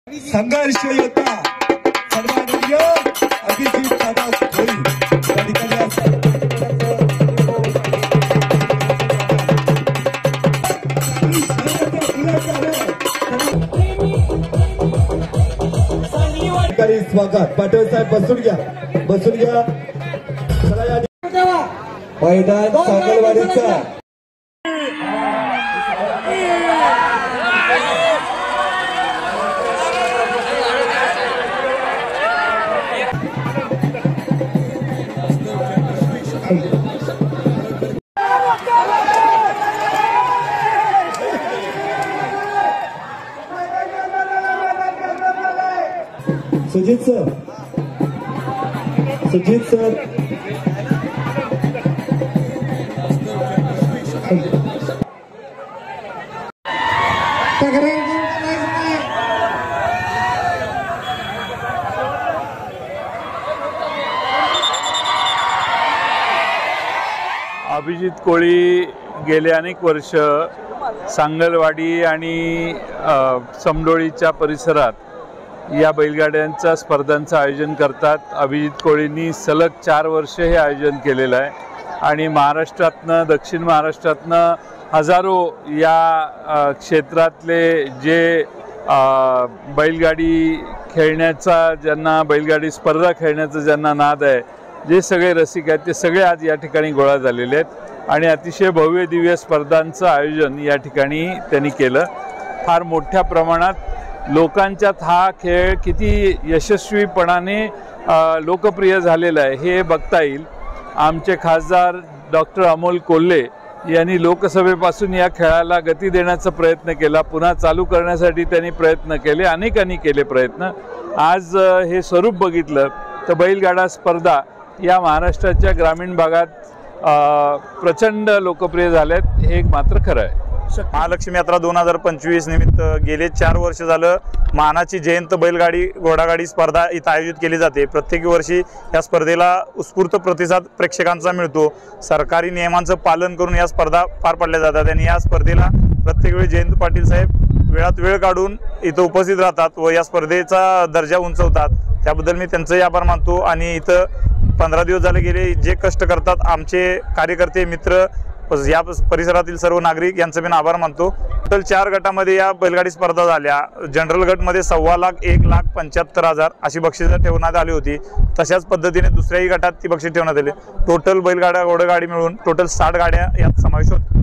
संघर्ष योद्धा सन्माननीय अभिजित दादा भोई या ठिकाणी स्वागत. पाटील साहेब बसून घ्या मैदान साखरवाडीचा सुजित सर अभिजित कोळी गेले अनेक वर्ष सांगलवाडी आणि समडोळीच्या परिसरात या बैलगाड्यांच्या स्पर्धांचं आयोजन करतात. अभिजित कोळींनी सलग 4 वर्ष हे आयोजन केलेलं आहे आणि महाराष्ट्रातनं दक्षिण महाराष्ट्रातनं हजारो या क्षेत्रातले जे बैलगाडी खेळण्याचा ज्यांना बैलगाडी स्पर्धा खेळण्याचा ज्यांना नाद आहे, जे सगळे रसिक आहेत ते सगळे आज या ठिकाणी गोळा झालेले आहेत आणि अतिशय भव्य दिव्य स्पर्धांचं आयोजन या ठिकाणी त्यांनी केलं. फार मोठ्या प्रमाणात लोकांच्यात हा खेळ किती यशस्वीपणाने लोकप्रिय झालेला आहे हे बघता येईल. आमचे खासदार डॉक्टर अमोल कोल्हे यांनी लोकसभेपासून या खेळाला गती देण्याचा प्रयत्न केला, पुन्हा चालू करण्यासाठी त्यांनी प्रयत्न केले, अनेकांनी केले प्रयत्न. आज हे स्वरूप बघितलं तर बैलगाडा स्पर्धा या महाराष्ट्राच्या ग्रामीण भागात प्रचंड लोकप्रिय झाल्यात हे एक मात्र खरं आहे. महालक्ष्मी यात्रा 2025 निमित्त गेले 4 वर्ष झालं मानाची जयंत बैलगाडी घोडागाडी स्पर्धा इथं आयोजित केली जाते. प्रत्येक वर्षी या स्पर्धेला उत्स्फूर्त प्रतिसाद प्रेक्षकांचा मिळतो. सरकारी नियमांचं पालन करून या स्पर्धा पार पाडल्या जातात आणि या स्पर्धेला प्रत्येक वेळी जयंत पाटील साहेब वेळात वेळ काढून इथं उपस्थित राहतात व या स्पर्धेचा दर्जा उंचवतात. त्याबद्दल मी त्यांचंही आभार मानतो. आणि इथं 15 दिवस झाले गेले जे कष्ट करतात आमचे कार्यकर्ते मित्र या परिसरातील सर्व नागरिक यांचं मी आभार मानतो. टोटल 4 गटामध्ये या बैलगाडी स्पर्धा झाल्या. जनरल गटमध्ये 1.25 लाख 1,75,000 अशी बक्षिसं ठेवण्यात आली होती. तशाच पद्धतीने दुसऱ्याही गटात ती बक्षीस ठेवण्यात आली. टोटल बैलगाडा घोडगाडी मिळून टोटल 60 गाड्या यात समावेश होत्या.